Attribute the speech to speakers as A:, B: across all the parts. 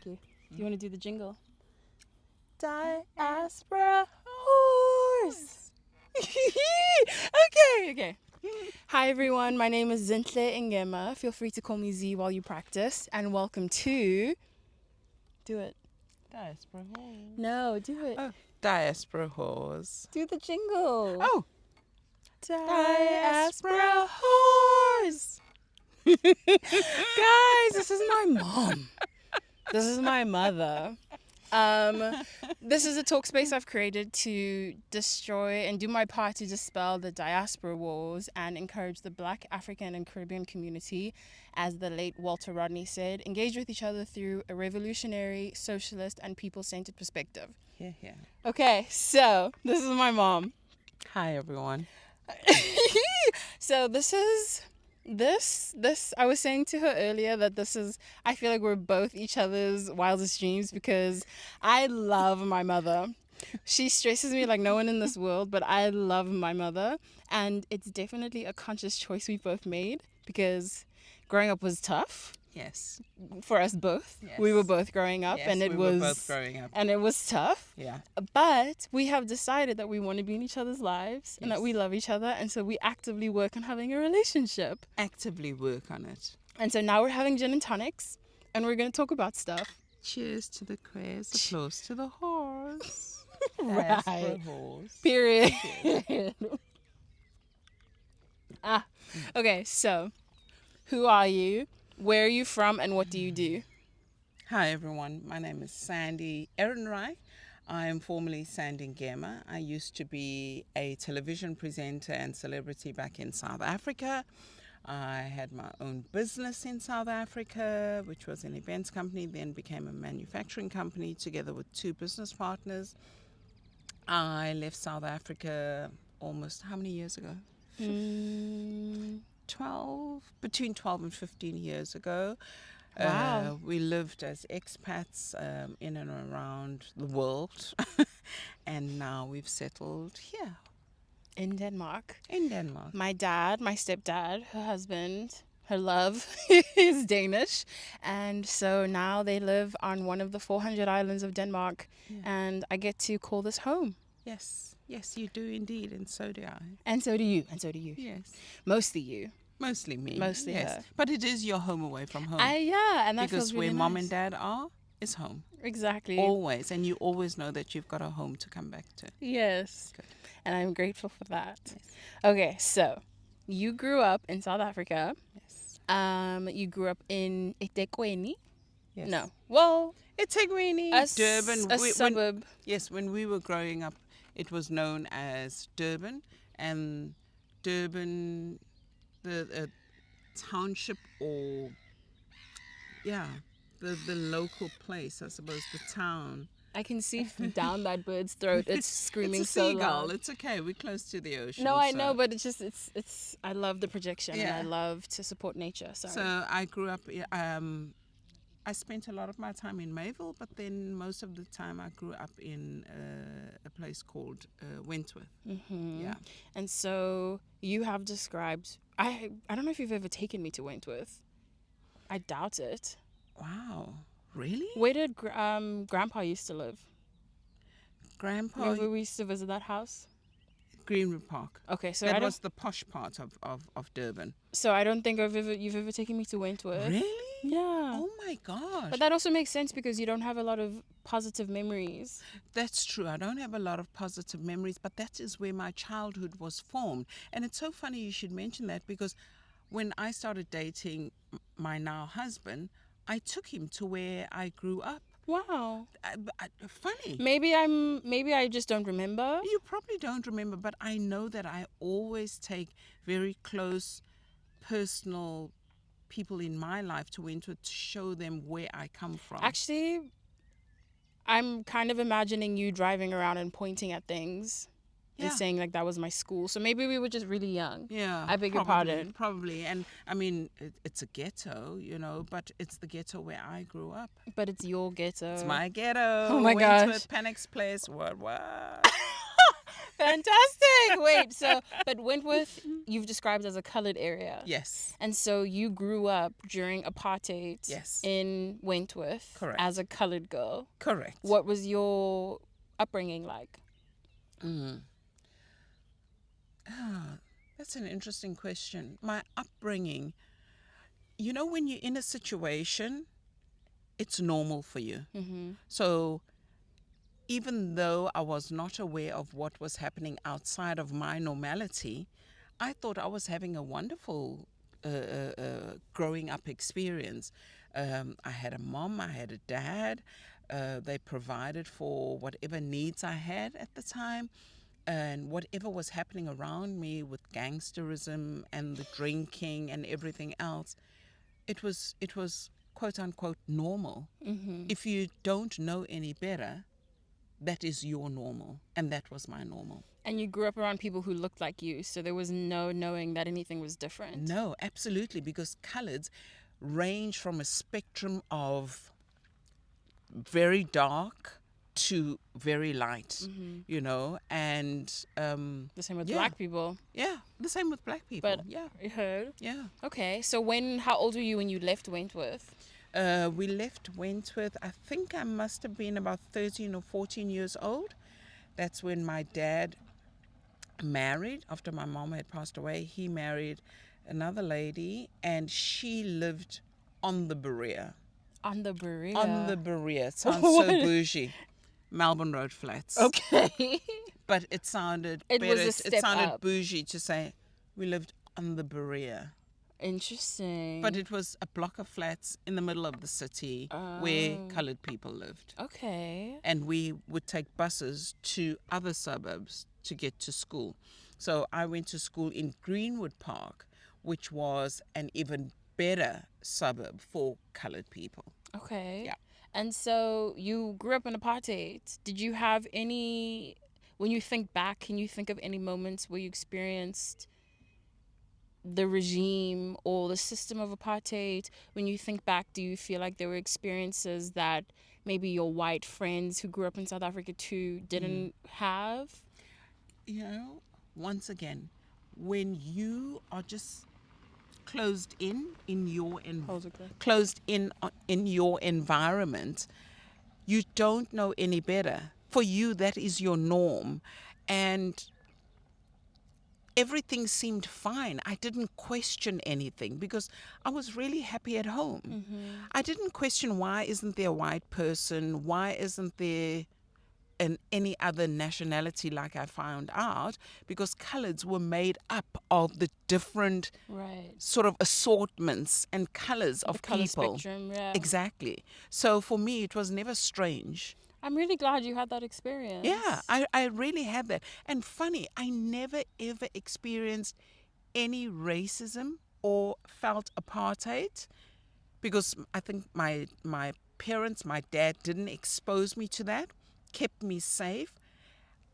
A: Okay. Do you want to do the jingle? Diaspora horse. Okay. Hi everyone, my name is Zintle Ngema. Feel free to call me Z while you practice. And welcome to... Do it.
B: Diaspora Horse.
A: No, do it.
B: Oh, Diaspora Horse.
A: Do the jingle.
B: Oh,
A: Diaspora horse. Guys, this is my mom. This is my mother. This is a talk space I've created to destroy and do my part to dispel the diaspora wars and encourage the Black, African, and Caribbean community, as the late Walter Rodney said, engage with each other through a revolutionary, socialist, and people-centered perspective.
B: yeah.
A: Okay, so this is my mom.
B: Hi, everyone.
A: So this I was saying to her earlier that I feel like we're both each other's wildest dreams because I love my mother. She stresses me like no one in this world, but I love my mother, and it's definitely a conscious choice we both made because growing up was tough.
B: Yes.
A: For us both.
B: Yes.
A: We were both growing up,
B: Yes,
A: and it
B: we
A: was
B: were both growing up.
A: and it was tough.
B: Yeah.
A: But we have decided that we want to be in each other's lives and that
B: Yes.
A: we love each other, and so we actively work on having a relationship.
B: Actively work on it.
A: And so now we're having gin and tonics, and we're going to talk about stuff.
B: Cheers to the crest, applause to the horse.
A: Right.
B: Diaspora Horse.
A: Period. Okay, so who are you? Where are you from, and what do you do?
B: Hi, everyone. My name is Sandy Ehrenreich. I am formerly Sandy Ngema. I used to be a television presenter and celebrity back in South Africa. I had my own business in South Africa, which was an events company, then became a manufacturing company together with two business partners. I left South Africa almost how many years ago? 12 and 15 years ago.
A: Wow.
B: We lived as expats in and around the world, and now we've settled here
A: In Denmark.
B: in Denmark.
A: My dad, my stepdad, her husband, her love is Danish. And so now they live on one of the 400 islands of Denmark.
B: Yeah.
A: And I get to call this home.
B: Yes, you do indeed, and so do I.
A: And so do you.
B: Yes,
A: Mostly you.
B: mostly me.
A: Mostly
B: yes,
A: her.
B: but it is your home away from home.
A: And that
B: Because
A: feels really
B: where mom
A: nice.
B: and dad are is home.
A: Exactly.
B: Always, and you always know that you've got a home to come back to.
A: Yes.
B: Good.
A: And I'm grateful for that.
B: Yes.
A: Okay, so you grew up in South Africa.
B: Yes.
A: You grew up in eThekwini.
B: Yes.
A: No. Well,
B: eThekwini, Durban.
A: a suburb.
B: When we were growing up, it was known as Durban, and Durban, the township, or the local place, I suppose, the town.
A: I can see down that bird's throat. It's screaming
B: it's a
A: so
B: seagull.
A: loud.
B: It's okay. We're close to the ocean.
A: No, I
B: so-
A: know, but it's. I love the projection, and
B: Yeah.
A: I love to support nature. Sorry.
B: So I grew up. I spent a lot of my time in Mayville, but then most of the time I grew up in a place called Wentworth.
A: Mm-hmm.
B: Yeah.
A: And so you have described. I don't know if you've ever taken me to Wentworth. I doubt it.
B: Wow. Really?
A: Where did Grandpa used to live?
B: Grandpa,
A: Remember we used to visit that house?
B: Greenwood Park.
A: Okay, so
B: That was the posh part of Durban.
A: I don't think you've ever taken me to Wentworth.
B: Really?
A: Yeah.
B: Oh my gosh.
A: But that also makes sense because you don't have a lot of positive memories.
B: That's true. I don't have a lot of positive memories, but that is where my childhood was formed. And it's so funny you should mention that, because when I started dating my now husband, I took him to where I grew up.
A: Wow.
B: Funny.
A: Maybe I just don't remember.
B: You probably don't remember, but I know that I always take very close, personal people in my life to Wentworth to show them where I come from.
A: Actually, I'm kind of imagining you driving around and pointing at things and saying like that was my school. So maybe we were just really young.
B: Yeah,
A: I beg your pardon.
B: Probably, and I mean it's a ghetto, but it's the ghetto where I grew up.
A: But it's your ghetto.
B: It's my ghetto.
A: Oh my
B: Wentworth,
A: gosh.
B: Panic's place. What?
A: Fantastic. Wait, so, but Wentworth, you've described as a colored area.
B: Yes.
A: And so you grew up during apartheid
B: Yes.
A: in Wentworth
B: Correct.
A: as a colored girl.
B: Correct.
A: What was your upbringing like?
B: That's an interesting question. My upbringing, when you're in a situation, it's normal for you. So even though I was not aware of what was happening outside of my normality, I thought I was having a wonderful growing up experience. I had a mom, I had a dad. They provided for whatever needs I had at the time. And whatever was happening around me with gangsterism and the drinking and everything else, it was quote unquote normal. If you don't know any better, that is your normal, and that was my normal.
A: And you grew up around people who looked like you, so there was no knowing that anything was different.
B: No, absolutely, because coloreds range from a spectrum of very dark to very light, and
A: The same with black people.
B: Yeah, the same with black people.
A: But you heard.
B: Yeah.
A: Okay, so how old were you when you left Wentworth?
B: We left Wentworth, I think I must have been about 13 or 14 years old. That's when my dad married. After my mom had passed away, he married another lady, and she lived on the Berea.
A: On the Berea?
B: On the Berea. It sounds so bougie. Melbourne Road Flats.
A: Okay.
B: But it sounded
A: it
B: better.
A: Was a step
B: it sounded
A: up.
B: Bougie to say we lived on the Berea.
A: Interesting.
B: But it was a block of flats in the middle of the city where colored people lived.
A: Okay.
B: And we would take buses to other suburbs to get to school. So I went to school in Greenwood Park, which was an even better suburb for colored people.
A: Okay.
B: Yeah.
A: And so you grew up in apartheid. Did you have any, when you think back, can you think of any moments where you experienced the regime or the system of apartheid? When you think back, do you feel like there were experiences that maybe your white friends who grew up in South Africa too didn't have?
B: Once again, when you are just closed in your environment, you don't know any better. For you, that is your norm, and everything seemed fine. I didn't question anything because I was really happy at home. I didn't question, why isn't there a white person? Why isn't there any other nationality, like I found out? Because coloreds were made up of the different sort of assortments and colors of
A: color
B: people.
A: Spectrum, yeah.
B: Exactly. So for me, it was never strange.
A: I'm really glad you had that experience.
B: Yeah, I really had that. And funny, I never ever experienced any racism or felt apartheid, because I think my parents, my dad didn't expose me to that, kept me safe.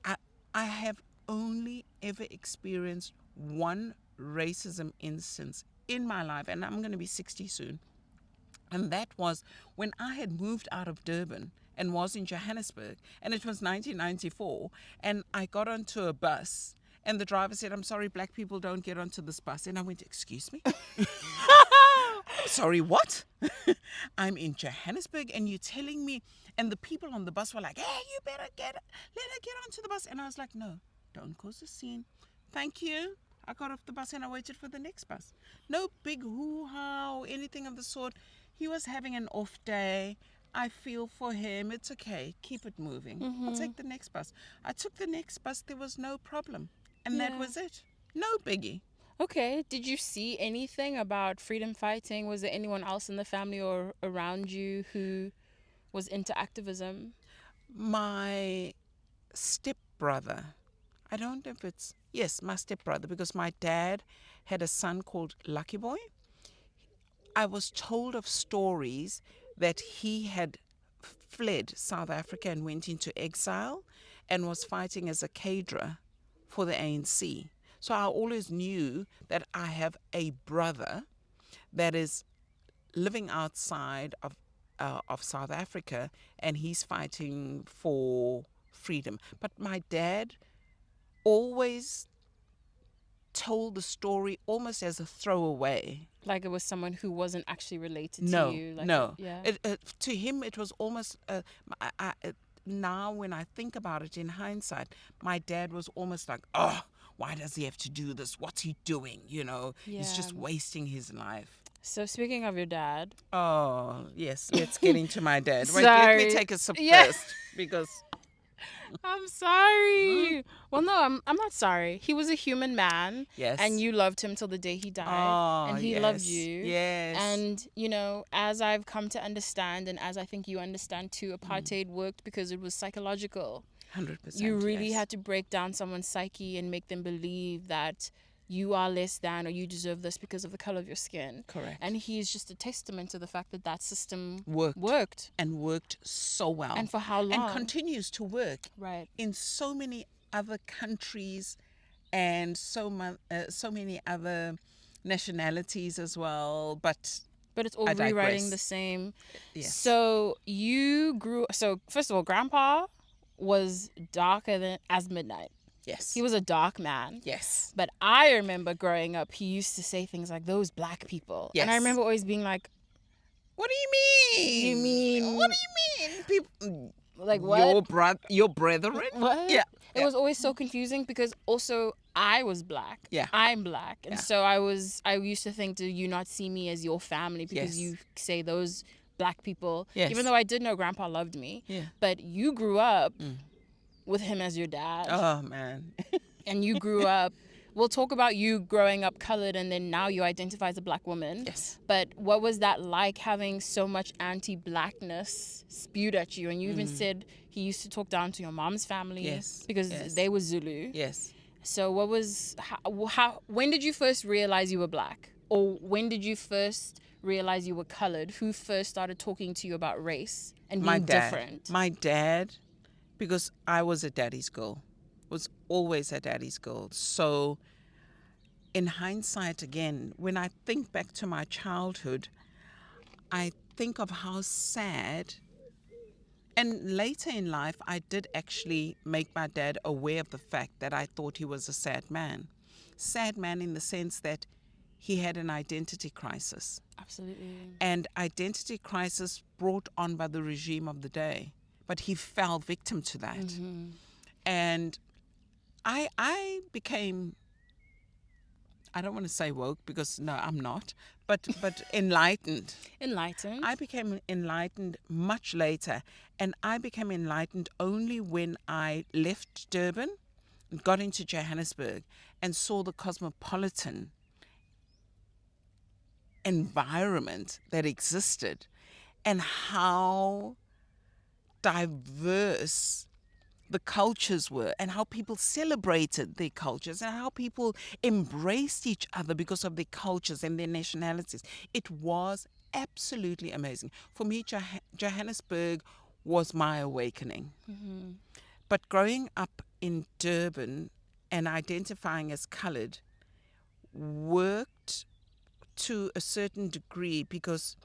B: I have only ever experienced one racism instance in my life, and I'm going to be 60 soon. And that was when I had moved out of Durban and was in Johannesburg, and it was 1994, and I got onto a bus, and the driver said, "I'm sorry, black people don't get onto this bus." And I went, "Excuse me?" "Sorry, what?" "I'm in Johannesburg and you're telling me," and the people on the bus were like, "Hey, you better let her get onto the bus." And I was like, "No, don't cause a scene. Thank you." I got off the bus and I waited for the next bus. No big hoo-ha or anything of the sort. He was having an off day. I feel for him. It's okay. Keep it moving. I'll take the next bus. I took the next bus. There was no problem. And that was it. No biggie.
A: Okay. Did you see anything about freedom fighting? Was there anyone else in the family or around you who was into activism?
B: My stepbrother. I don't know if it's... Yes, my stepbrother, because my dad had a son called Lucky Boy. I was told of stories that he had fled South Africa and went into exile and was fighting as a cadre for the ANC. So I always knew that I have a brother that is living outside of South Africa, and he's fighting for freedom. But my dad always told the story almost as a throwaway.
A: Like it was someone who wasn't actually related to
B: No,
A: you. Like,
B: no.
A: yeah.
B: To him, it was almost. Now, when I think about it in hindsight, my dad was almost like, "Oh, why does he have to do this? What's he doing? He's just
A: Yeah.
B: wasting his life."
A: So speaking of your dad,
B: Oh, yes. Let's get into my dad. Wait, let
A: Sorry.
B: me take a sip
A: Yeah.
B: first because
A: I'm sorry. Well, no, I'm not sorry. He was a human man,
B: yes,
A: and you loved him till the day he died,
B: oh,
A: and he
B: yes,
A: loved you.
B: Yes,
A: And as I've come to understand, and as I think you understand too, apartheid worked because it was psychological.
B: 100%.
A: You really
B: yes.
A: had to break down someone's psyche and make them believe that you are less than or you deserve this because of the color of your skin.
B: Correct.
A: And he's just a testament to the fact that that system
B: worked and worked so well.
A: And for how long?
B: And continues to work.
A: Right.
B: In so many other countries and so many other nationalities as well. But
A: it's all rewriting the same.
B: Yes.
A: So first of all, Grandpa was darker as midnight.
B: Yes.
A: He was a dark man.
B: Yes.
A: But I remember growing up, he used to say things like, "Those black people."
B: Yes.
A: And I remember always being like,
B: "What do you mean?
A: You mean...
B: What do you mean? People...
A: Like what?
B: Your brethren?"
A: What?
B: Yeah.
A: It was always so confusing because also I was black.
B: Yeah.
A: I'm black. And so I used to think, do you not see me as your family because you say those black people?
B: Yes.
A: Even though I did know Grandpa loved me.
B: Yeah.
A: But you grew up with him as your dad.
B: Oh, man.
A: And you grew up... We'll talk about you growing up colored and then now you identify as a black woman.
B: Yes.
A: But what was that like, having so much anti-blackness spewed at you? And you even said he used to talk down to your mom's family.
B: Yes.
A: Because they were Zulu.
B: Yes.
A: So what was... when did you first realize you were black? Or when did you first realize you were colored? Who first started talking to you about race and being different?
B: My dad, because I was a daddy's girl. Was always a daddy's girl. So in hindsight, again, when I think back to my childhood, I think of how sad, and later in life, I did actually make my dad aware of the fact that I thought he was a sad man. Sad man in the sense that he had an identity crisis.
A: Absolutely.
B: And identity crisis brought on by the regime of the day. But he fell victim to that. Mm-hmm. And I became, I don't want to say woke because no, I'm not, but enlightened.
A: Enlightened.
B: I became enlightened much later, and I became enlightened only when I left Durban, got into Johannesburg, and saw the cosmopolitan environment that existed and how diverse the cultures were and how people celebrated their cultures and how people embraced each other because of their cultures and their nationalities. It was absolutely amazing. For me, Johannesburg was my awakening. Mm-hmm. But growing up in Durban and identifying as colored worked to a certain degree because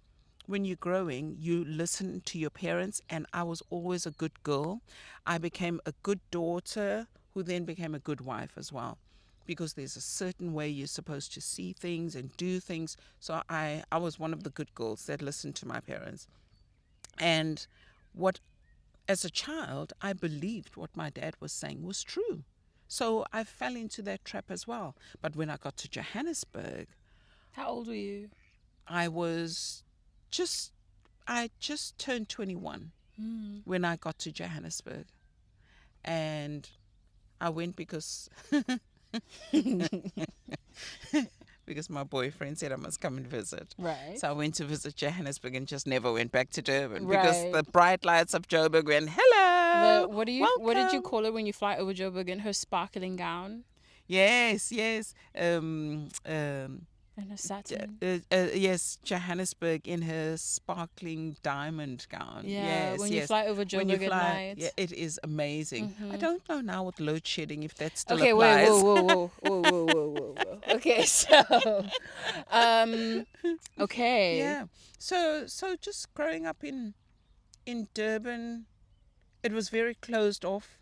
B: when you're growing, you listen to your parents, and I was always a good girl. I became a good daughter who then became a good wife as well, because there's a certain way you're supposed to see things and do things. So I was one of the good girls that listened to my parents. And as a child, I believed what my dad was saying was true. So I fell into that trap as well. But when I got to Johannesburg...
A: How old were you?
B: I just turned 21 when I got to Johannesburg. And I went because my boyfriend said I must come and visit.
A: Right.
B: So I went to visit Johannesburg and just never went back to Durban.
A: Right.
B: Because the bright lights of Joburg went, hello,
A: what did you call it when you fly over Joburg in her sparkling gown?
B: Yes.
A: And a satin.
B: Yes, Johannesburg in her sparkling diamond gown.
A: Yeah,
B: yes,
A: when you fly over Joburg at night.
B: Yeah, it is amazing.
A: Mm-hmm.
B: I don't know now with load shedding if that still
A: applies.
B: Whoa.
A: Okay, so, okay.
B: Yeah, so just growing up in Durban, it was very closed off.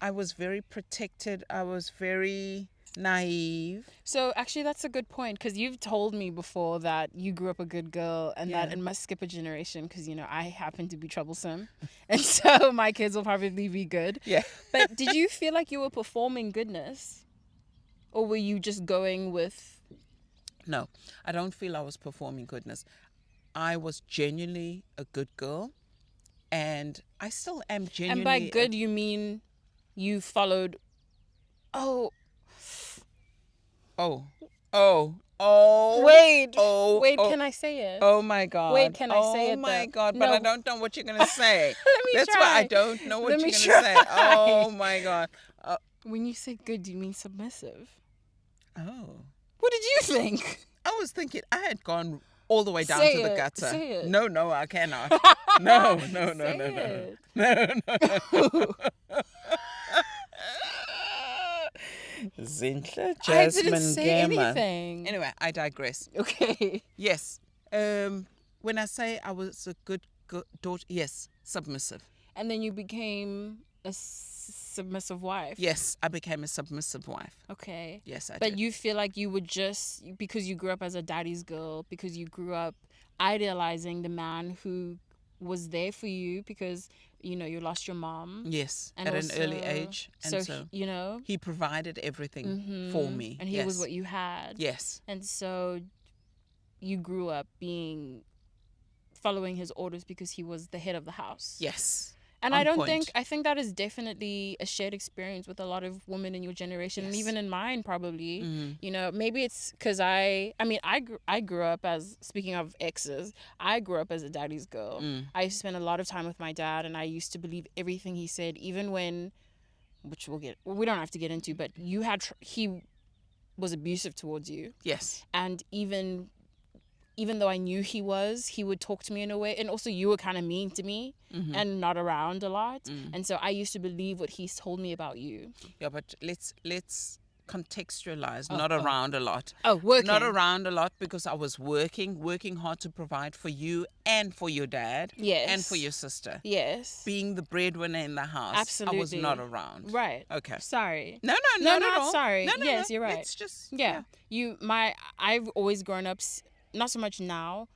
B: I was very protected. I was very naive.
A: So actually, that's a good point, because you've told me before that you grew up a good girl, and that
B: Yeah.
A: it must skip a generation because, I happen to be troublesome. And so my kids will probably be good.
B: Yeah.
A: But did you feel like you were performing goodness? Or were you just going with...
B: No, I don't feel I was performing goodness. I was genuinely a good girl, and I still am genuinely.
A: And by good, you mean you followed... Oh,
B: Oh, oh.
A: wait.
B: Oh,
A: Wait,
B: oh.
A: can I say it?
B: Oh my God.
A: Wait, can I say it,
B: Oh my
A: though?
B: God, but
A: No.
B: I don't know what you're going to say.
A: Let me
B: That's
A: try.
B: why I don't know what
A: Let
B: you're
A: me
B: going to say.
A: try.
B: Oh my God.
A: When you say good, do you mean submissive?
B: Oh.
A: What did you think?
B: I was thinking I had gone all the way down
A: Say
B: to the
A: it.
B: gutter.
A: Say it.
B: No, I cannot. No.
A: Say it.
B: No. Zinhle
A: I
B: Jasmine
A: didn't say
B: Gemma.
A: anything.
B: Anyway, I digress.
A: Okay.
B: Yes. When I say I was a good daughter, yes, submissive.
A: And then you became a submissive wife.
B: Yes, I became a submissive wife.
A: Okay.
B: Yes, I
A: But
B: did.
A: you feel like you would just, because you grew up as a daddy's girl, because you grew up idealizing the man who was there for you, because, you lost your mom.
B: Yes,
A: And
B: at
A: also,
B: an early age. And so he provided everything for me.
A: And he was what you had.
B: Yes.
A: And so you grew up following his orders because he was the head of the house.
B: Yes.
A: And
B: On
A: I think that is definitely a shared experience with a lot of women in your generation,
B: Yes.
A: and even in mine probably.
B: Mm.
A: Maybe it's because I grew up as, speaking of exes, I grew up as a daddy's girl. I used to spend a lot of time with my dad, and I used to believe everything he said, even when, which we don't have to get into, but he was abusive towards you.
B: Yes.
A: And even though I knew he would talk to me in a way, and also you were kind of mean to me and not around a lot. And so I used to believe what he's told me about you.
B: Yeah, but let's contextualize, not around a lot.
A: Oh, working.
B: Not around a lot, because I was working hard to provide for you and for your dad.
A: Yes.
B: And for your sister.
A: Yes.
B: Being the breadwinner in the house.
A: Absolutely.
B: I was not around.
A: Right.
B: Okay.
A: Sorry.
B: No,
A: No,
B: not at
A: not
B: all.
A: sorry.
B: No,
A: Yes,
B: no.
A: you're right.
B: It's just
A: Yeah. I've always grown up, not so much now,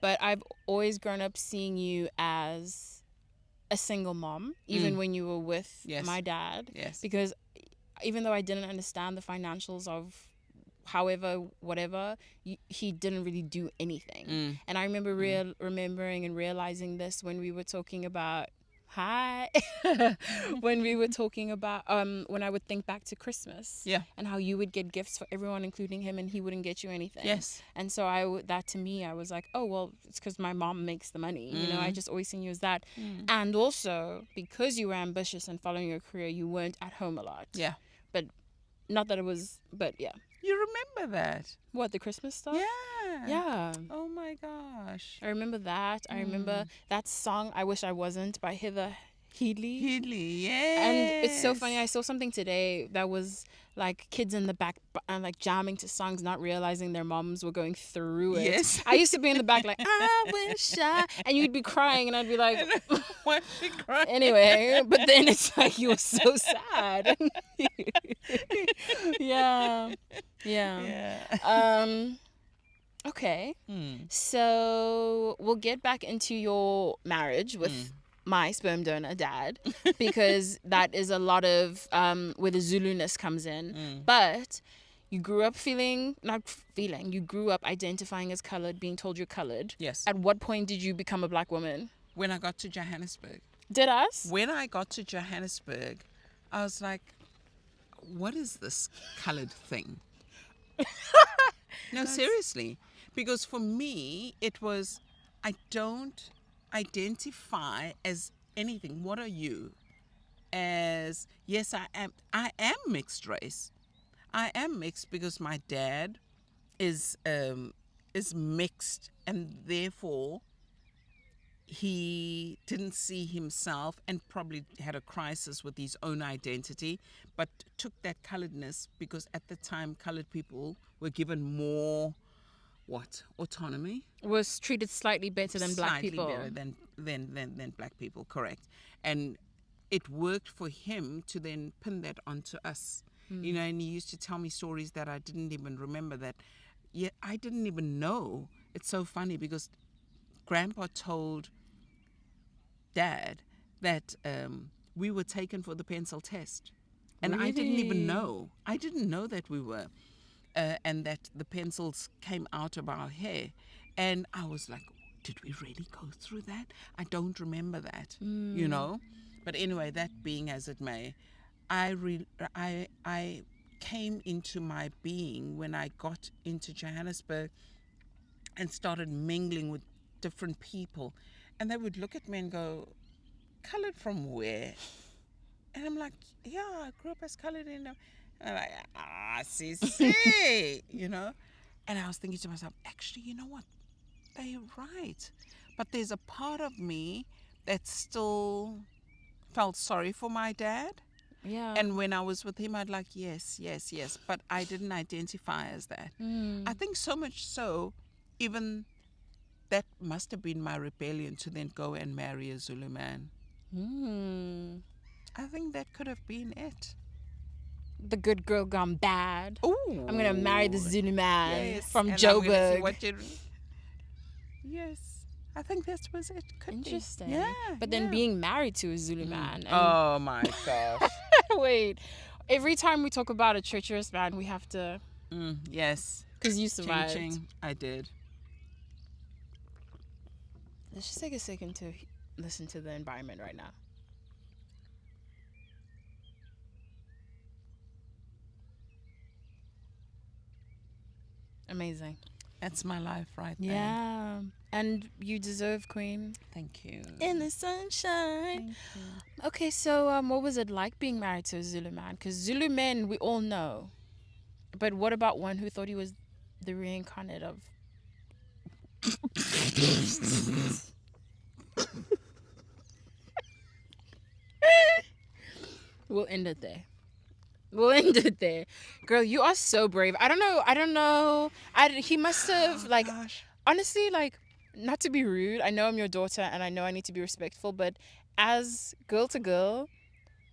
A: but I've always grown up seeing you as a single mom, even when you were with my dad.
B: Yes.
A: Because even though I didn't understand the financials of however, whatever, he didn't really do anything. And I remember remembering and realizing this when we were talking about when we were talking about when I would think back to Christmas.
B: Yeah.
A: And how you would get gifts for everyone, including him, and he wouldn't get you anything.
B: Yes.
A: And so that to me, I was like, oh well, it's because my mom makes the money. I just always seen you as that. And also because you were ambitious and following your career, you weren't at home a lot.
B: Yeah.
A: But not that it was, but yeah.
B: You remember that?
A: What, the Christmas stuff?
B: Yeah.
A: Yeah.
B: Oh my gosh.
A: I remember that. I remember that song, I Wish I Wasn't, by Heather Headley.
B: Yes.
A: And it's so funny. I saw something today that was like kids in the back like jamming to songs, not realizing their moms were going through it.
B: Yes.
A: I used to be in the back like, I wish and you'd be crying and I'd be like,
B: why she crying?
A: Anyway, but then it's like you were so sad. Yeah. Okay. So we'll get back into your marriage with my sperm donor dad, because that is a lot of where the Zulu-ness comes in. But you grew up you grew up identifying as colored, being told you're colored.
B: Yes.
A: At what point did you become a black woman?
B: When I got to Johannesburg.
A: Did us?
B: When I got to Johannesburg, I was like, what is this colored thing? No, seriously. Because for me, it was, I don't identify as anything. What are you? As, yes, I am mixed race. I am mixed because my dad is mixed, and therefore he didn't see himself and probably had a crisis with his own identity, but took that coloredness because at the time colored people were given more autonomy,
A: Was treated slightly better than black
B: slightly
A: people.
B: better than black people, correct. And it worked for him to then pin that onto us. You know, and he used to tell me stories that I didn't even remember, that I didn't even know. It's so funny because Grandpa told Dad that we were taken for the pencil test. And I didn't even know. I didn't know that we were. And that the pencils came out of our hair. And I was like, did we really go through that? I don't remember that, you know? But anyway, that being as it may, I came into my being when I got into Johannesburg and started mingling with different people. And they would look at me and go, colored from where? And I'm like, yeah, I grew up as colored in them. And I'm like, see, you know? And I was thinking to myself, actually, you know what? They're right. But there's a part of me that still felt sorry for my dad.
A: Yeah.
B: And when I was with him, I'd like, yes. But I didn't identify as that. I think so much so, even that must have been my rebellion to then go and marry a Zulu man. I think that could have been it.
A: The good girl gone bad.
B: Ooh.
A: I'm gonna marry the Zulu man from
B: and I'm gonna see
A: Joburg.
B: what Yes, I think that was it. Could
A: Interesting.
B: Be. Yeah.
A: But then being married to a Zulu man. And
B: Oh my gosh.
A: wait, every time we talk about a treacherous man, we have to.
B: Yes.
A: Because you survived.
B: Ching. I did.
A: Let's just take a second to listen to the environment right now. Amazing.
B: That's my life right there.
A: Yeah. And you deserve, Queen.
B: Thank you.
A: In the sunshine.
B: Thank you.
A: Okay, so what was it like being married to a Zulu man? Because Zulu men, we all know. But what about one who thought he was the reincarnate of... We'll end it there. Girl, you are so brave. I don't know. He must have, honestly, not to be rude. I know I'm your daughter and I know I need to be respectful, but as girl to girl,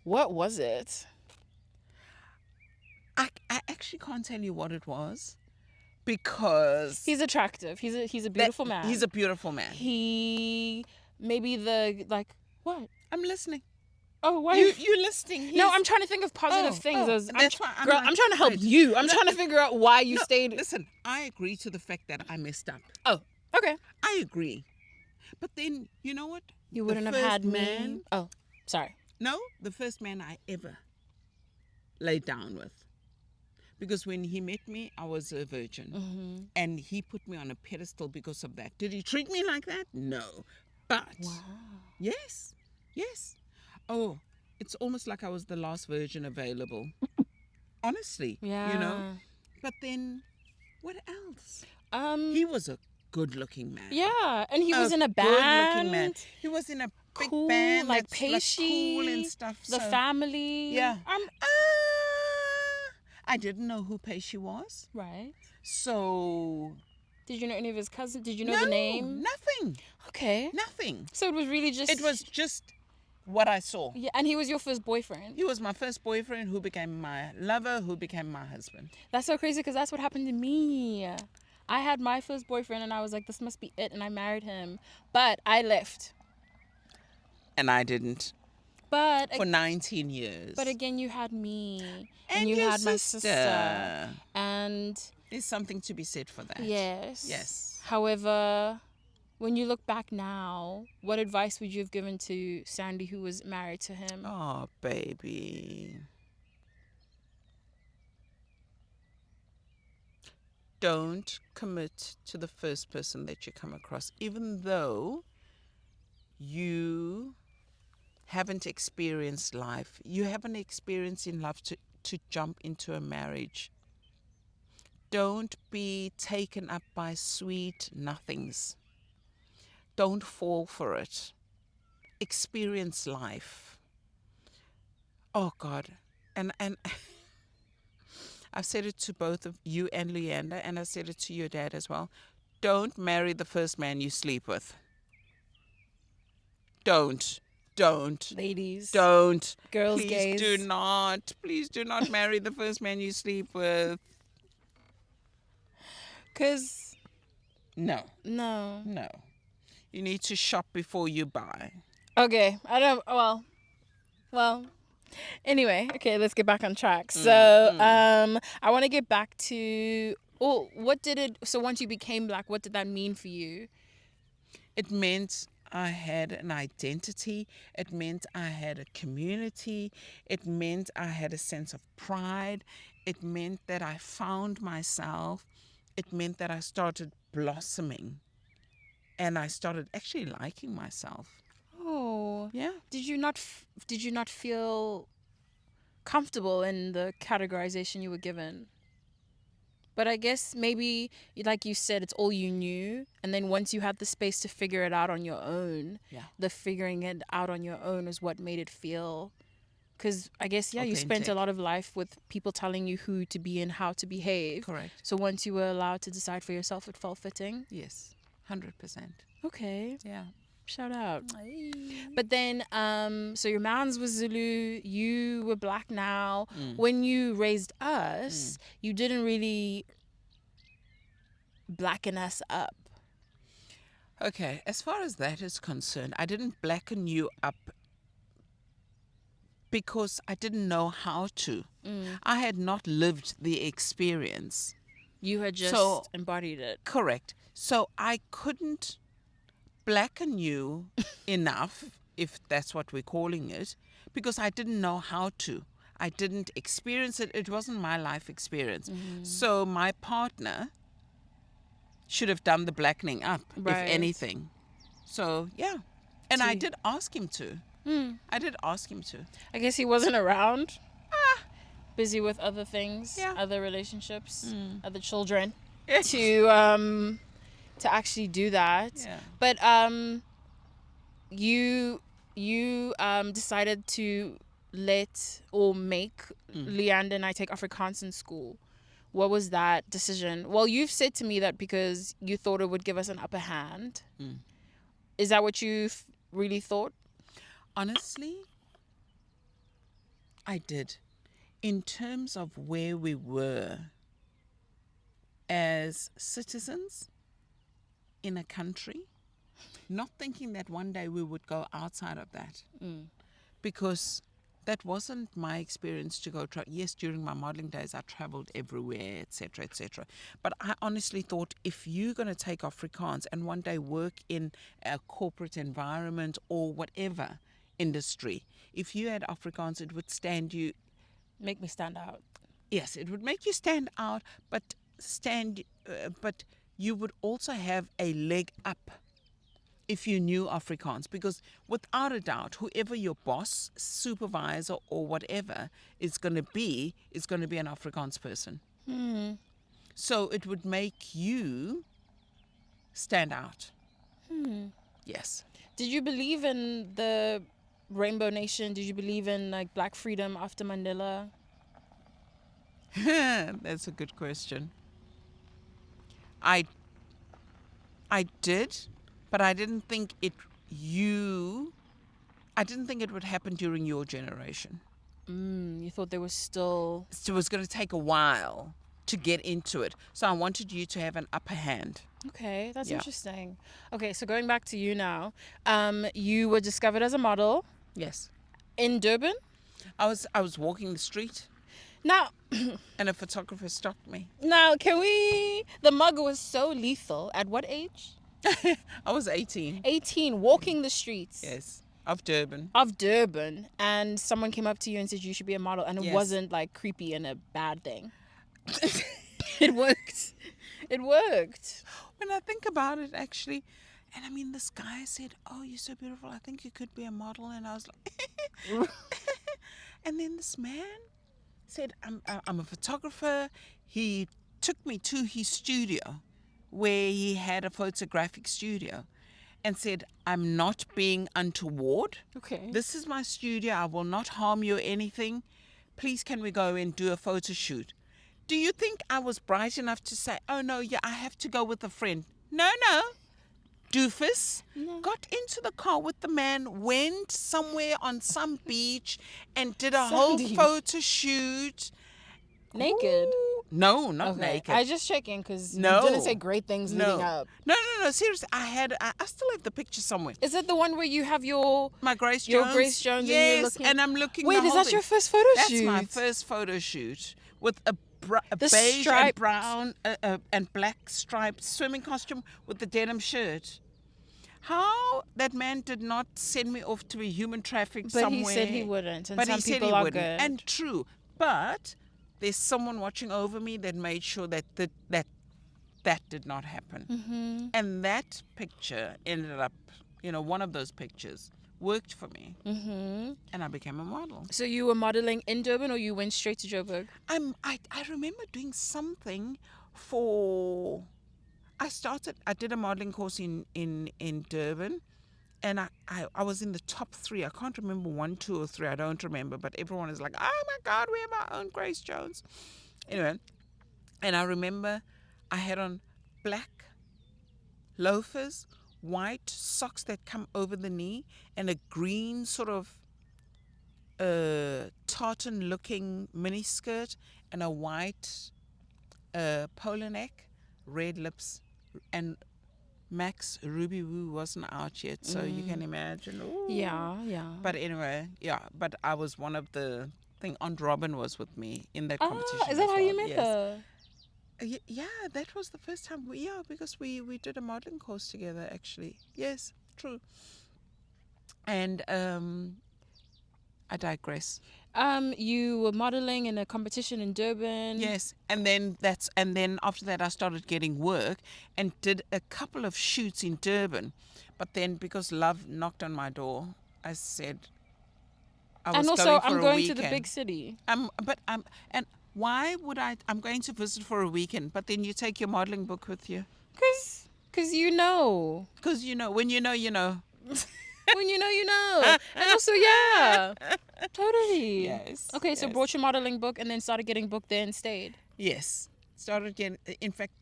A: what was it?
B: I actually can't tell you what it was, because
A: He's attractive. He's a beautiful man.
B: He's a beautiful man.
A: He maybe what?
B: I'm listening.
A: Oh, why?
B: You're listening.
A: No, I'm trying to think of positive things. I'm trying to help
B: right.
A: you. I'm trying to figure out why you stayed.
B: Listen, I agree to the fact that I messed up.
A: Oh, okay.
B: I agree. But then, you know what?
A: You wouldn't have had me. Oh, sorry.
B: No, the first man I ever laid down with. Because when he met me, I was a virgin. And he put me on a pedestal because of that. Did he treat me like that? No. But, yes. Oh, it's almost like I was the last virgin available. Honestly, you know. But then, what else? He was a good-looking man.
A: Yeah, and he was in a band.
B: Good-looking man. He was in a big band,
A: like Peishi,
B: cool and stuff.
A: The family.
B: Yeah. I didn't know who Peishi was.
A: Right.
B: So.
A: Did you know any of his cousins? Did you know the name?
B: Nothing.
A: Okay.
B: Nothing.
A: So it was really just.
B: It was just what I saw.
A: Yeah, and he was your first boyfriend.
B: He was my first boyfriend, who became my lover, who became my husband.
A: That's so crazy, because that's what happened to me. I had my first boyfriend and I was like, this must be it, and I married him. But I left.
B: And I didn't.
A: But
B: for 19 years.
A: But again, you had me.
B: And
A: you had
B: sister.
A: my sister. And
B: there's something to be said for that.
A: Yes. However, when you look back now, what advice would you have given to Sandy, who was married to him?
B: Oh, baby. Don't commit to the first person that you come across, even though you haven't experienced life. You haven't experienced in life to jump into a marriage. Don't be taken up by sweet nothings. Don't fall for it. Experience life. Oh, God. And I've said it to both of you and Leander, and I said it to your dad as well. Don't marry the first man you sleep with. Don't. don't.
A: Ladies,
B: Don't.
A: girls,
B: Please
A: gays.
B: do not. Please do not marry the first man you sleep with.
A: Because,
B: No.
A: no.
B: No. You need to shop before you buy.
A: Okay, I don't, well, anyway, okay, let's get back on track. So, I want to get back to, so once you became Black, what did that mean for you?
B: It meant I had an identity. It meant I had a community. It meant I had a sense of pride. It meant that I found myself. It meant that I started blossoming. And I started actually liking myself.
A: Oh,
B: Yeah.
A: did you not feel comfortable in the categorization you were given? But I guess maybe, like you said, it's all you knew. And then once you had the space to figure it out on your own, the figuring it out on your own is what made it feel. Because I guess, you spent a
B: Authentic.
A: lot of life with people telling you who to be and how to behave.
B: Correct.
A: So once you were allowed to decide for yourself, it felt fitting.
B: Yes. 100%.
A: Okay.
B: Yeah.
A: Shout out. But then, so your man's was Zulu, you were Black now. When you raised us, you didn't really blacken us up.
B: Okay. As far as that is concerned, I didn't blacken you up because I didn't know how to. I had not lived the experience.
A: You had just embodied it.
B: Correct. So I couldn't blacken you enough, if that's what we're calling it, because I didn't know how to. I didn't experience it. It wasn't my life experience. So my partner should have done the blackening up, if anything. So, yeah. And I did ask him to. I did ask him to.
A: I guess he wasn't around. Busy with other things, other relationships, other children, to actually do that.
B: Yeah.
A: But you decided to make Leander and I take Afrikaans in school. What was that decision? Well, you've said to me that because you thought it would give us an upper hand. Is that what you really thought?
B: Honestly, I did. In terms of where we were as citizens in a country, not thinking that one day we would go outside of that. Because that wasn't my experience to go. Yes, during my modeling days, I traveled everywhere, etc., etc. But I honestly thought if you're going to take Afrikaans and one day work in a corporate environment or whatever industry, if you had Afrikaans, it would
A: make me stand out.
B: Yes, it would make you stand out, but you would also have a leg up if you knew Afrikaans, because without a doubt, whoever your boss, supervisor, or whatever is going to be an Afrikaans person. So it would make you stand out. Yes.
A: Did you believe in the Rainbow Nation? Did you believe in like Black freedom after Mandela?
B: That's a good question. I did, but I didn't think it would happen during your generation.
A: You thought there was still...
B: So it was going to take a while to get into it. So I wanted you to have an upper hand.
A: Okay, that's interesting. Okay, so going back to you now, you were discovered as a model.
B: Yes.
A: In Durban?
B: I was walking the street.
A: Now...
B: and a photographer stopped me.
A: Now, the mug was so lethal. At what age?
B: I was 18.
A: 18, walking the streets.
B: Yes, of Durban.
A: And someone came up to you and said you should be a model, and it wasn't like creepy and a bad thing. It worked.
B: When I think about it, actually, and I mean, this guy said, "Oh, you're so beautiful. I think you could be a model," and I was like, and then this man said, I'm a photographer. He took me to his studio where he had a photographic studio and said, "I'm not being untoward.
A: Okay.
B: This is my studio. I will not harm you or anything. Please, can we go and do a photo shoot?" Do you think I was bright enough to say, "Oh, no, yeah, I have to go with a friend"? No. doofus
A: No.
B: got into the car with the man, went somewhere on some beach and did a whole
A: Sandy.
B: photo shoot.
A: Naked.
B: Ooh, no, not
A: Okay.
B: naked.
A: I just checking because you
B: No.
A: didn't say great things leading
B: No.
A: up.
B: No, seriously. I still have the picture somewhere.
A: Is it the one where you have your
B: My Grace
A: your
B: Jones.
A: Grace Jones
B: Yes,
A: and you're looking?
B: and I'm looking.
A: Wait,
B: the
A: is
B: whole
A: that your
B: thing.
A: first photo
B: That's
A: shoot?
B: my first photo shoot with a
A: The
B: beige
A: striped-
B: and brown and black striped swimming costume with the denim shirt. How that man did not send me off to be human trafficked
A: But
B: somewhere.
A: he said he wouldn't, and
B: But
A: some
B: he said
A: people
B: he
A: are
B: wouldn't.
A: good.
B: And true. But there's someone watching over me that made sure that did not happen.
A: Mm-hmm.
B: And that picture ended up, one of those pictures worked for me.
A: Mm-hmm.
B: And I became a model.
A: So you were modeling in Durban, or you went straight to Joburg?
B: I remember doing something for. I did a modeling course in Durban, and I was in the top 3. I can't remember 1, 2, or 3. I don't remember, but everyone is like, "Oh my God, we have our own Grace Jones." Anyway, and I remember I had on black loafers, white socks that come over the knee, and a green sort of tartan-looking mini skirt, and a white polo neck, red lips, and Max Ruby Woo wasn't out yet, so you can imagine. Ooh.
A: Yeah.
B: But anyway, but I was one of the thing. Aunt Robin was with me in that competition.
A: Is that
B: as
A: how
B: well.
A: you met
B: Yes.
A: her?
B: Yeah, that was the first time. Because we did a modeling course together, actually. Yes, true. And I digress.
A: You were modeling in a competition in Durban.
B: Yes, and then after that I started getting work and did a couple of shoots in Durban, but then because love knocked on my door, I said I was
A: And also,
B: going for
A: I'm
B: a
A: going
B: weekend.
A: to the big city.
B: And why would I'm going to visit for a weekend, but then you take your modeling book with you?
A: Cause you know.
B: Because when you know, you know.
A: When you know, you know. And also, yeah, totally.
B: Yes.
A: Okay, so
B: yes.
A: brought your modeling book and then started getting booked there and stayed.
B: Yes. Started getting, in fact,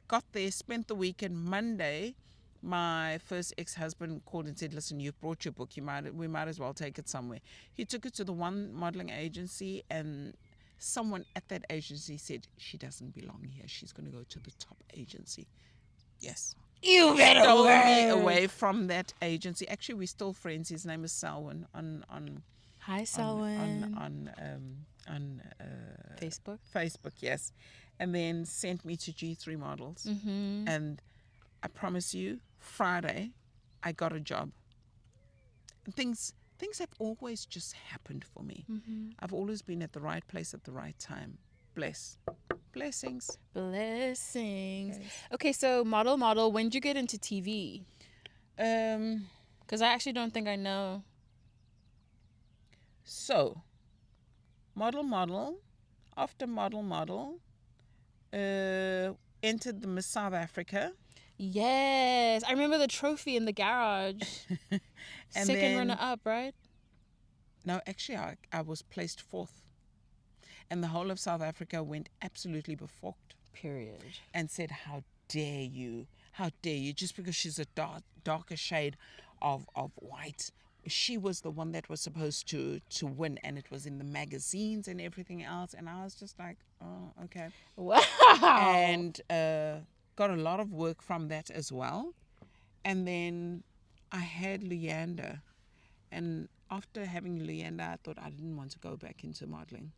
B: got there, spent the weekend. Monday, my first ex-husband called and said, "Listen, you've brought your book. We might as well take it somewhere." He took it to the one modeling agency, and someone at that agency said, "She doesn't belong here. She's going to go to the top agency." Yes.
A: You better
B: Stole me
A: work.
B: away from that agency. Actually, we're still friends. His name is Selwyn on
A: Hi, Selwyn.
B: on
A: Facebook.
B: Facebook, yes, and then sent me to G3 Models.
A: Mm-hmm.
B: And I promise you, Friday, I got a job. Things have always just happened for me.
A: Mm-hmm.
B: I've always been at the right place at the right time. Blessings.
A: Blessings.
B: Yes.
A: Okay, so model. When did you get into TV? Because I actually don't think I know.
B: So, model, after model, entered the Miss South Africa.
A: Yes, I remember the trophy in the garage.
B: And
A: Second
B: then-
A: runner up, right?
B: No, actually, I was placed 4th. And the whole of South Africa went absolutely befogged
A: Period.
B: and said, "How dare you? How dare you?" Just because she's a darker shade of white. She was the one that was supposed to win, and it was in the magazines and everything else. And I was just like, "Oh, okay."
A: Wow.
B: And got a lot of work from that as well. And then I had Leander. And after having Leander, I thought I didn't want to go back into modeling.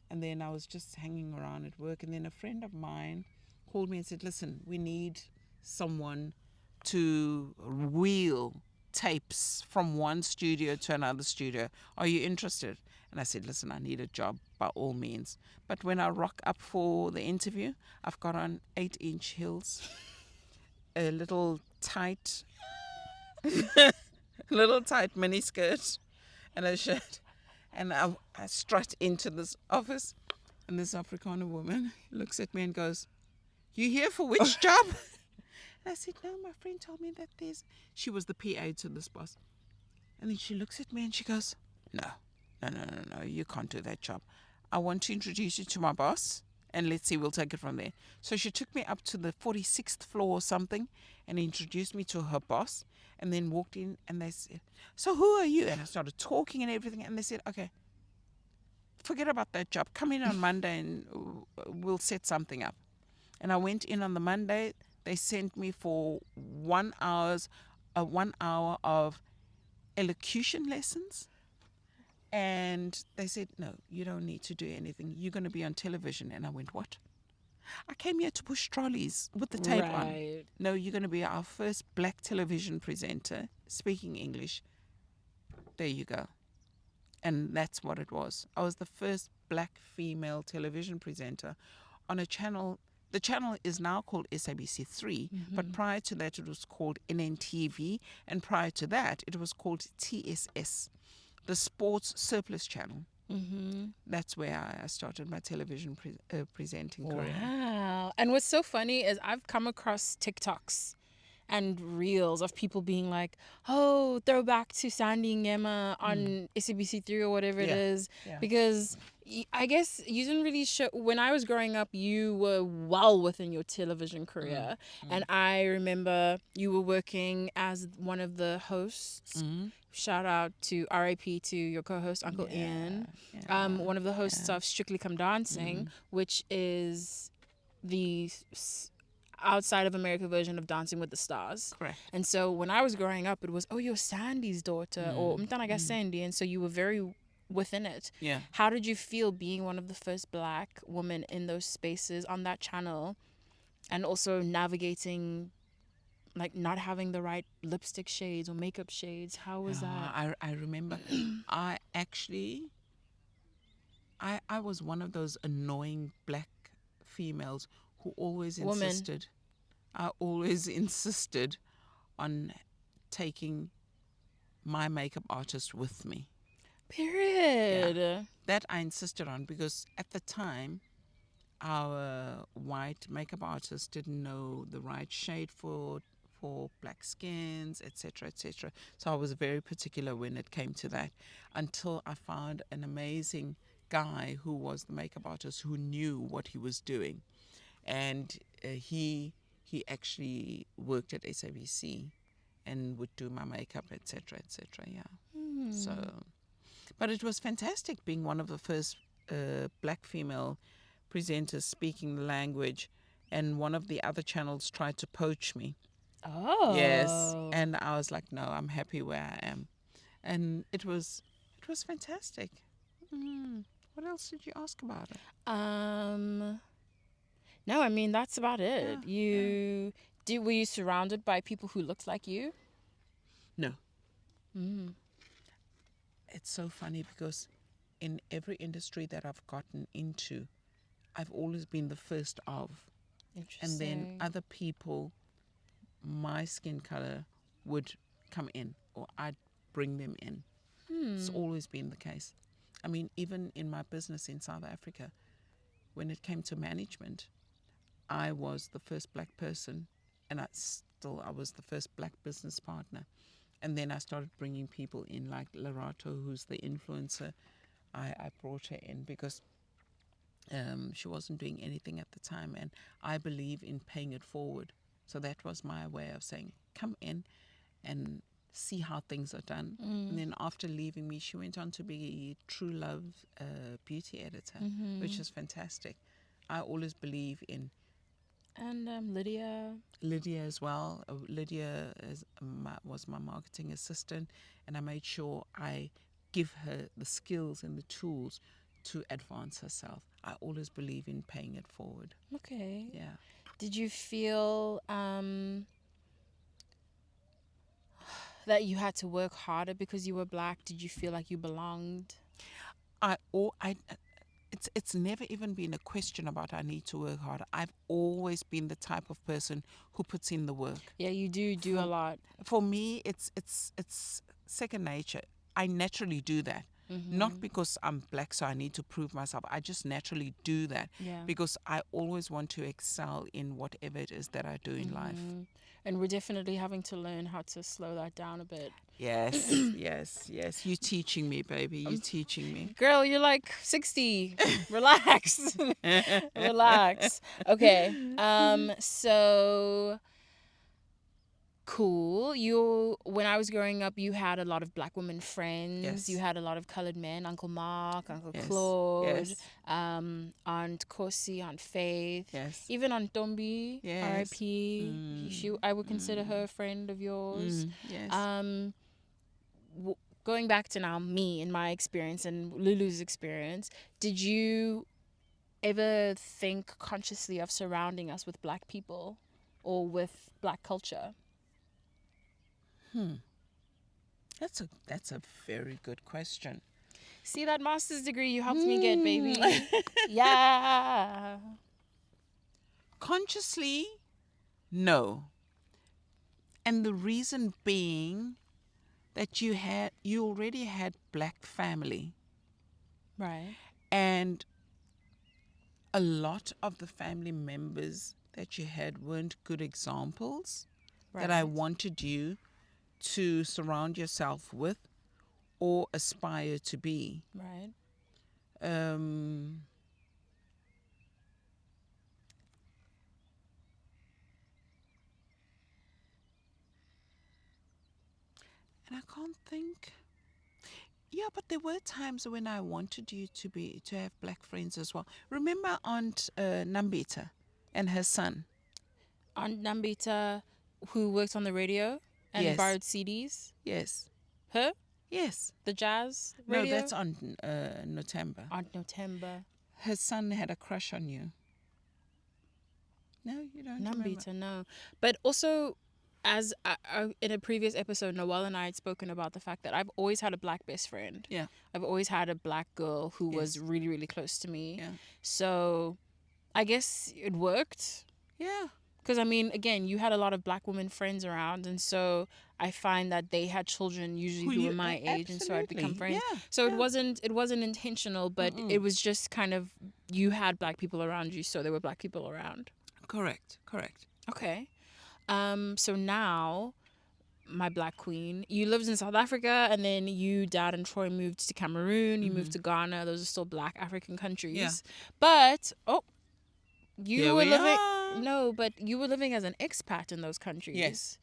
B: And then I was just hanging around at work. And then a friend of mine called me and said, "Listen, we need someone to wheel tapes from one studio to another studio. Are you interested?" And I said, "Listen, I need a job by all means." But when I rock up for the interview, I've got on 8-inch heels, a little tight mini skirt, and a shirt. And I strut into this office, and this Afrikaner woman looks at me and goes, "You here for which job?" And I said, "No, my friend told me that she was the PA to this boss." And then she looks at me and she goes, No, you can't do that job. I want to introduce you to my boss, and let's see, we'll take it from there. So she took me up to the 46th floor or something and introduced me to her boss, and then walked in, and they said, so who are you? And I started talking and everything, and they said, okay, forget about that job. Come in on Monday and we'll set something up. And I went in on the Monday. They sent me for 1 hour of elocution lessons. And they said, no, you don't need to do anything. You're going to be on television. And I went, what? I came here to push trolleys with the tape on.
A: Right.
B: No, you're going to be our first black television presenter speaking English. There you go. And that's what it was. I was the first black female television presenter on a channel. The channel is now called SABC3, but prior to that it was called NNTV, and prior to that it was called TSS, the Sports Surplus Channel. That's where I started my television presenting career.
A: Wow. And what's so funny is I've come across TikToks and reels of people being like, oh, throwback to Sandy and Gemma on SABC3 or whatever it is.
B: Yeah.
A: Because I guess you didn't really show, when I was growing up, you were well within your television career. And I remember you were working as one of the hosts. Shout out to RIP to your co-host, Uncle Ian. One of the hosts of Strictly Come Dancing, which is the outside of America version of Dancing with the Stars.
B: Correct.
A: And so when I was growing up, it was, oh, you're Sandy's daughter, or Mtanaga Sandy. And so you were very within it.
B: Yeah.
A: How did you feel being one of the first black women in those spaces on that channel, and also navigating, like, not having the right lipstick shades or makeup shades? How was that?
B: I remember. I was one of those annoying black females who always insisted. I always insisted on taking my makeup artist with me.
A: Period.
B: Yeah. That I insisted on because at the time, our white makeup artist didn't know the right shade for black skins, etc., etc. So I was very particular when it came to that, until I found an amazing guy who was the makeup artist who knew what he was doing, and he actually worked at SABC and would do my makeup, etc., etc. Yeah. So, but it was fantastic being one of the first black female presenters speaking the language, and one of the other channels tried to poach me.
A: Oh.
B: Yes, and I was like, no, I'm happy where I am, and it was fantastic. What else did you ask about it?
A: No, I mean that's about it. Were you surrounded by people who looked like you?
B: No. It's so funny because in every industry that I've gotten into, I've always been the first of. And then other people, my skin color, would come in, or I'd bring them in. It's always been the case. I mean, even in my business in South Africa, when it came to management, I was the first black person, and I was the first black business partner. And then I started bringing people in, like Lerato, who's the influencer. I brought her in because she wasn't doing anything at the time, and I believe in paying it forward. So that was my way of saying, come in and see how things are done. And then after leaving me, she went on to be True Love beauty editor, which is fantastic. I always believe in.
A: And
B: Lydia as well. Lydia was my marketing assistant, and I made sure I give her the skills and the tools to advance herself. I always believe in paying it forward.
A: Okay.
B: Yeah.
A: Did you feel that you had to work harder because you were black? Did you feel like you belonged?
B: It's never even been a question about I need to work harder. I've always been the type of person who puts in the work.
A: Yeah, you do a lot.
B: For me, it's second nature. I naturally do that. Not because I'm black, so I need to prove myself. I just naturally do that
A: Yeah.
B: because I always want to excel in whatever it is that I do in life.
A: And we're definitely having to learn how to slow that down a bit.
B: Yes, yes, yes. You're teaching me, baby. You're teaching me.
A: Girl, you're like 60. Relax. Relax. Okay. So cool. When I was growing up, you had a lot of black women friends.
B: Yes.
A: You had a lot of colored men, Uncle Mark, Uncle
B: Yes.
A: Claude,
B: Yes.
A: Aunt Kosi, Aunt Faith,
B: Yes.
A: even Aunt Tombi,
B: Yes.
A: R.I.P. I would consider her a friend of yours.
B: Yes.
A: Going back to now me and my experience and Lulu's experience, did you ever think consciously of surrounding us with black people or with black culture?
B: That's a very good question.
A: See that master's degree you helped me get, baby. Yeah.
B: Consciously, no. And the reason being that you already had black family,
A: Right.
B: and a lot of the family members that you had weren't good examples that I wanted you to surround yourself with or aspire to be.
A: Right.
B: And I can't think. Yeah, but there were times when I wanted you to have black friends as well. Remember Aunt Nambita and her son?
A: Aunt Nambita, who worked on the radio and
B: Yes.
A: borrowed CDs.
B: Yes.
A: Her?
B: Yes.
A: The jazz
B: No,
A: radio?
B: that's Aunt Notemba.
A: Aunt Notemba.
B: Her son had a crush on you. No, you don't remember.
A: Nambita, no. But also, as in a previous episode, Noelle and I had spoken about the fact that I've always had a black best friend.
B: Yeah.
A: I've always had a black girl who was
B: Yes.
A: really, really close to me.
B: Yeah.
A: So I guess it worked.
B: Yeah.
A: Because, I mean, again, you had a lot of black women friends around. And so I find that they had children usually who were my age. And so I'd become
B: Absolutely.
A: friends.
B: Yeah.
A: So
B: Yeah.
A: it wasn't intentional, but it was just kind of, you had black people around you. So there were black people around.
B: Correct. Correct.
A: Okay. So now, my black queen, you lived in South Africa, and then you, Dad, and Troy moved to Cameroon. You moved to Ghana. Those are still black African countries.
B: Yeah.
A: But you
B: Here
A: were
B: we
A: living.
B: are.
A: No, but you were living as an expat in those countries.
B: Yes.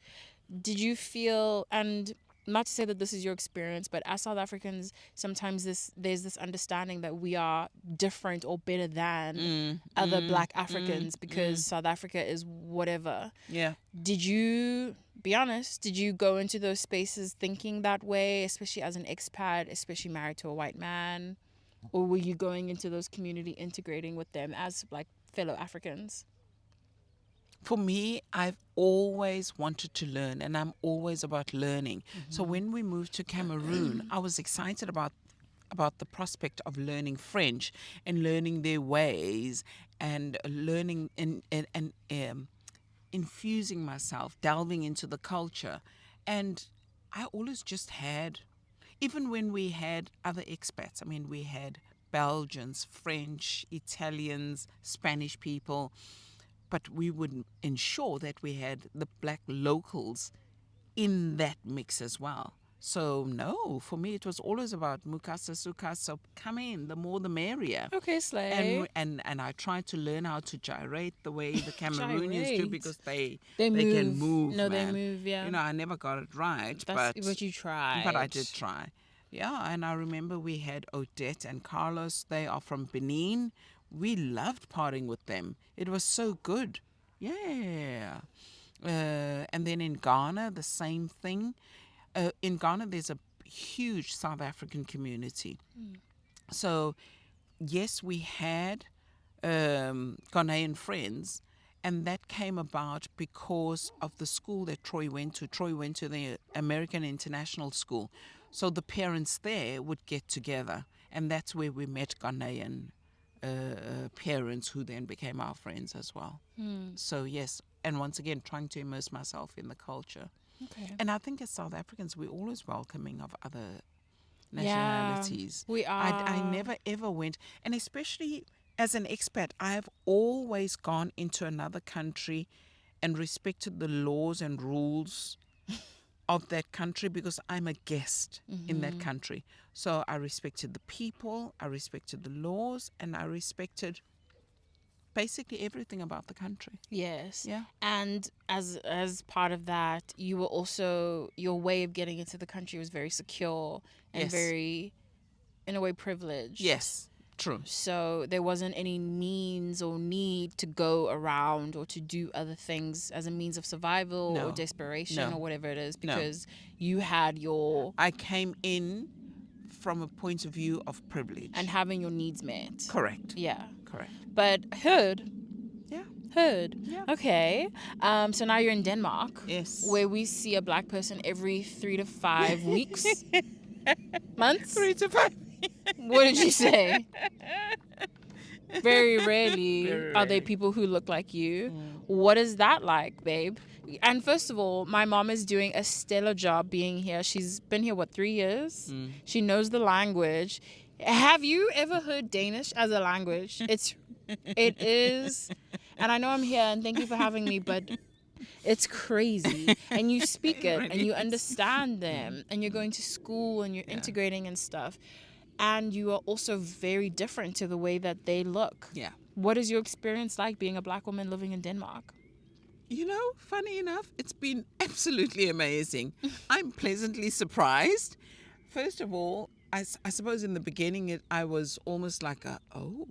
A: Did you feel, and not to say that this is your experience, but as South Africans, sometimes there's this understanding that we are different or better than other black Africans because South Africa is whatever.
B: Yeah.
A: Did you, be honest, did you go into those spaces thinking that way, especially as an expat, especially married to a white man? Or were you going into those community integrating with them as like fellow Africans?
B: For me, I've always wanted to learn, and I'm always about learning. So when we moved to Cameroon, I was excited about the prospect of learning French and learning their ways and learning and infusing myself, delving into the culture. And I always just had, even when we had other expats, I mean, we had Belgians, French, Italians, Spanish people, but we would ensure that we had the black locals in that mix as well. So no, for me it was always about Mukasa Sukasa, come in, the more the merrier.
A: Okay, Slay.
B: And I tried to learn how to gyrate the way the Cameroonians do
A: Gyrate.
B: because they
A: move.
B: can move.
A: No,
B: man.
A: they move, yeah.
B: You know, I never got it right,
A: That's what you tried.
B: but I did try. Yeah, and I remember we had Odette and Carlos. They are from Benin. We loved partying with them. It was so good. Yeah. And then in Ghana, the same thing. In Ghana, there's a huge South African community. So, yes, we had Ghanaian friends, and that came about because of the school that Troy went to. Troy went to the American International School. So the parents there would get together, and that's where we met Ghanaian parents who then became our friends as well. So, yes, and once again, trying to immerse myself in the culture.
A: Okay.
B: And I think as South Africans, we're always welcoming of other nationalities.
A: We
B: I
A: are.
B: never ever went, and especially as an expat, I have always gone into another country and respected the laws and rules of that country because I'm a guest in that country. So I respected the people, I respected the laws, and I respected basically everything about the country.
A: Yes.
B: Yeah.
A: And as part of that, you were also, your way of getting into the country was very secure and
B: Yes.
A: very, in a way, privileged.
B: Yes. True.
A: So there wasn't any means or need to go around or to do other things as a means of survival
B: No.
A: or desperation
B: No.
A: or whatever it is,
B: No.
A: because you had your,
B: I came in from a point of view of privilege.
A: and having your needs met.
B: Correct.
A: Yeah.
B: Correct.
A: But heard.
B: Yeah.
A: Yeah. Okay. So now you're in Denmark.
B: Yes.
A: Where we see a black person every 3 to 5 weeks. Months?
B: 3 to 5.
A: What did you say? Very rarely
B: Very
A: are there
B: rarely.
A: people who look like you. What is that like, babe? And first of all, my mom is doing a stellar job being here. She's been here, 3 years? She knows the language. Have you ever heard Danish as a language? It is, and I know I'm here, and thank you for having me, but it's crazy. And you speak it, and you understand them, and you're going to school, and you're integrating and stuff. And you are also very different to the way that they look.
B: Yeah.
A: What is your experience like being a black woman living in Denmark?
B: You know, funny enough, it's been absolutely amazing. I'm pleasantly surprised. First of all, I suppose in the beginning I was almost like oh.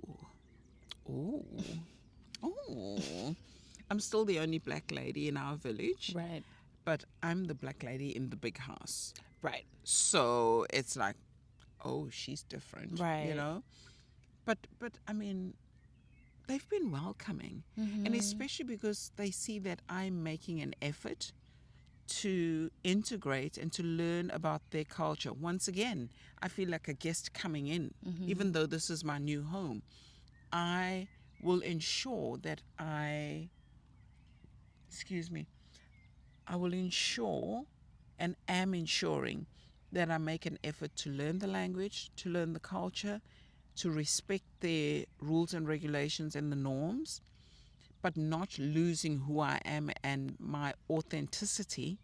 B: I'm still the only black lady in our village.
A: Right.
B: But I'm the black lady in the big house.
A: Right.
B: So it's like, oh, she's different.
A: Right.
B: You know? But I mean, they've been welcoming. And especially because they see that I'm making an effort to integrate and to learn about their culture. Once again, I feel like a guest coming in, even though this is my new home. I will ensure that I will ensure and am ensuring that I make an effort to learn the language, to learn the culture, to respect their rules and regulations and the norms, but not losing who I am and my authenticity,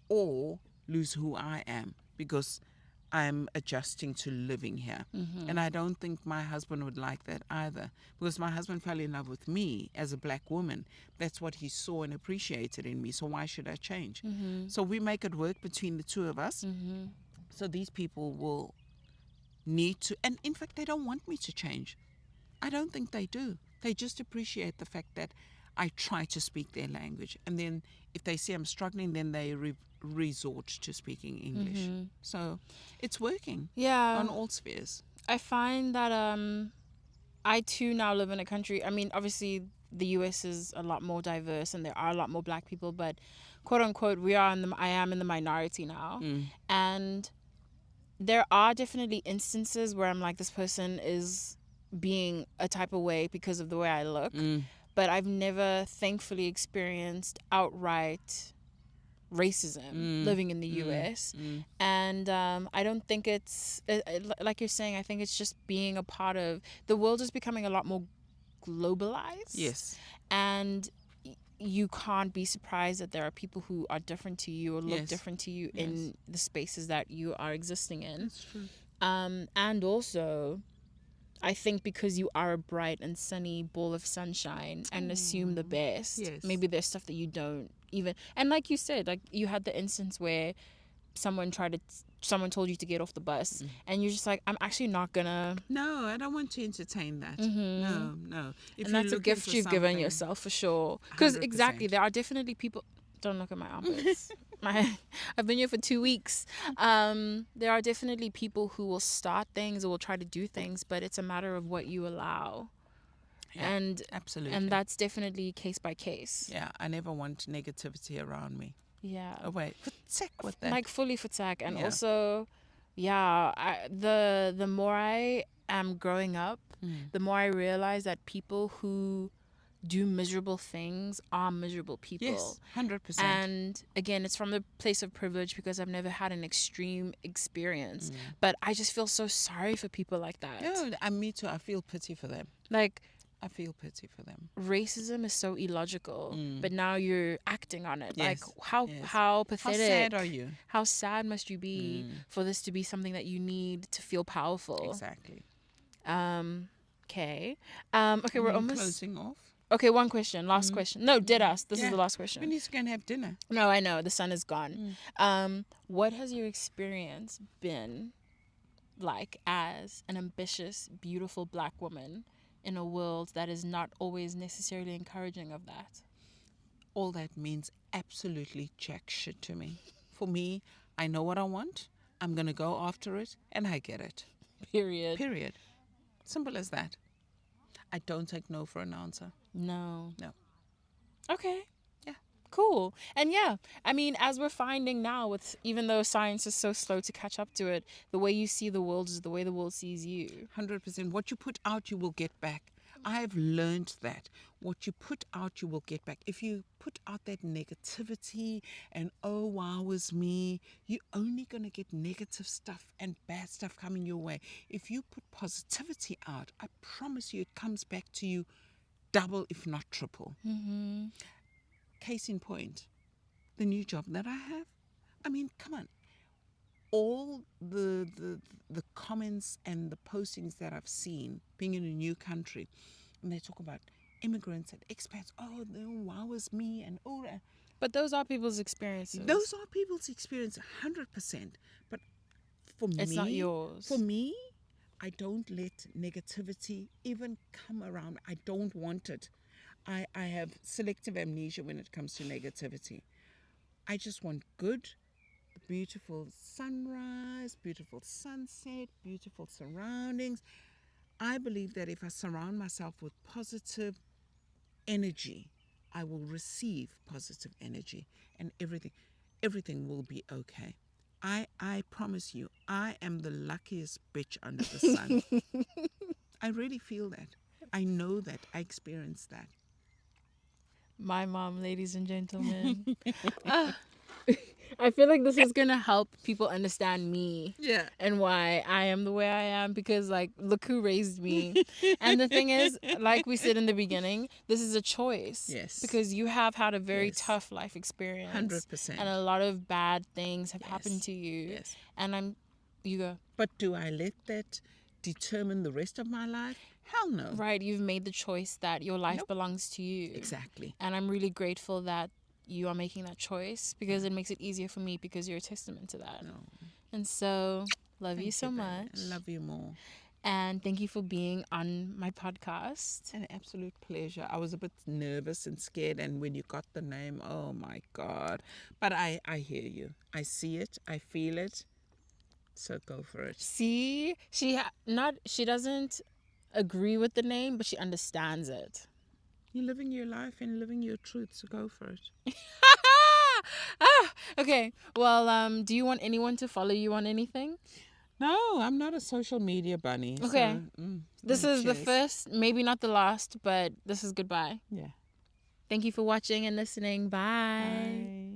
B: or lose who I am because I'm adjusting to living here. And I don't think my husband would like that either, because my husband fell in love with me as a black woman. That's what he saw and appreciated in me. So why should I change? So we make it work between the two of us. So these people will need to, and in fact, they don't want me to change. I don't think they do. They just appreciate the fact that I try to speak their language. And then if they see I'm struggling, then they resort to speaking English. So it's working on all spheres.
A: I find that I too now live in a country, I mean, obviously the US is a lot more diverse and there are a lot more black people, but quote unquote, I am in the minority now. And there are definitely instances where I'm like, this person is being a type of way because of the way I look. But I've never thankfully experienced outright racism living in the US. And I don't think it's, like you're saying, I think it's just being a part of, the world is becoming a lot more globalized.
B: Yes.
A: And you can't be surprised that there are people who are different to you or look different to you in the spaces that you are existing in.
B: That's true.
A: And also, I think because you are a bright and sunny ball of sunshine and assume the best, maybe there's stuff that you don't even, and like you said, like you had the instance where someone told you to get off the bus and you're just like, I'm actually not gonna.
B: No, I don't want to entertain that. No. If
A: And that's a gift you've given yourself for sure. Because exactly, there are definitely people. Don't look at my armpits. I've been here for 2 weeks. There are definitely people who will start things or will try to do things, but it's a matter of what you allow.
B: Yeah, absolutely.
A: And that's definitely case by case.
B: Yeah, I never want negativity around me.
A: Yeah.
B: Oh wait, sick with that.
A: Like fully vertak. And also, the more I am growing up, the more I realize that people who do miserable things are miserable people.
B: Yes, 100%.
A: And again, it's from the place of privilege because I've never had an extreme experience. But I just feel so sorry for people like that.
B: No, and me too. I feel pity for them.
A: Like,
B: I feel pity for them.
A: racism is so illogical, but now you're acting on it.
B: Yes,
A: Like, how
B: yes.
A: pathetic.
B: How sad are you?
A: How sad must you be for this to be something that you need to feel powerful?
B: Exactly.
A: Okay. Okay, we're almost
B: closing off.
A: Okay, one question. Last question. No, dead ass. This is the last
B: We
A: question.
B: need to go and have dinner.
A: No, I know. The sun is gone. What has your experience been like as an ambitious, beautiful Black woman in a world that is not always necessarily encouraging of that?
B: All that means absolutely jack shit to me. For me, I know what I want. I'm going to go after it, and I get it.
A: Period.
B: Simple as that. I don't take no for an answer.
A: No.
B: Okay.
A: Yeah. Cool. And yeah, I mean, as we're finding now, with even though science is so slow to catch up to it, the way you see the world is the way the world sees you.
B: 100%. What you put out, you will get back. I've learned that. What you put out, you will get back. If you put out that negativity and, oh, wow, is me, you're only going to get negative stuff and bad stuff coming your way. If you put positivity out, I promise you it comes back to you double, if not triple. Case in point, the new job that I have. I mean, come on. All the comments and the postings that I've seen being in a new country, and they talk about immigrants and expats. Oh, wow, is me and all that.
A: But those are people's experiences.
B: Those are people's experience, 100%. But for me,
A: it's not yours.
B: For me, I don't let negativity even come around. I don't want it. I have selective amnesia when it comes to negativity. I just want good, beautiful sunrise, beautiful sunset, beautiful surroundings. I believe that if I surround myself with positive energy, I will receive positive energy, and everything will be okay. I promise you, I am the luckiest bitch under the sun. I really feel that. I know that. I experienced that.
A: My mom, ladies and gentlemen. I feel like this is going to help people understand me.
B: Yeah.
A: And why I am the way I am, because, like, look who raised me. And the thing is, like we said in the beginning, this is a choice.
B: Yes.
A: Because you have had a very tough life experience.
B: 100%.
A: And a lot of bad things have happened to you.
B: Yes.
A: And you go.
B: But do I let that determine the rest of my life? Hell no.
A: Right. You've made the choice that your life belongs to you.
B: Exactly.
A: And I'm really grateful that you are making that choice, because it makes it easier for me, because you're a testament to that.
B: No.
A: And so, love you so much.
B: I love you more.
A: And thank you for being on my podcast.
B: An absolute pleasure. I was a bit nervous and scared, and when you got the name, oh my God. But I hear you. I see it. I feel it. So go for it.
A: See, she doesn't agree with the name, but she understands it.
B: You're living your life and living your truth, so go for it.
A: Okay. Well, do you want anyone to follow you on anything?
B: No, I'm not a social media bunny.
A: Okay.
B: So,
A: this is the first, maybe not the last, but this is goodbye.
B: Yeah.
A: Thank you for watching and listening. Bye.
B: Bye.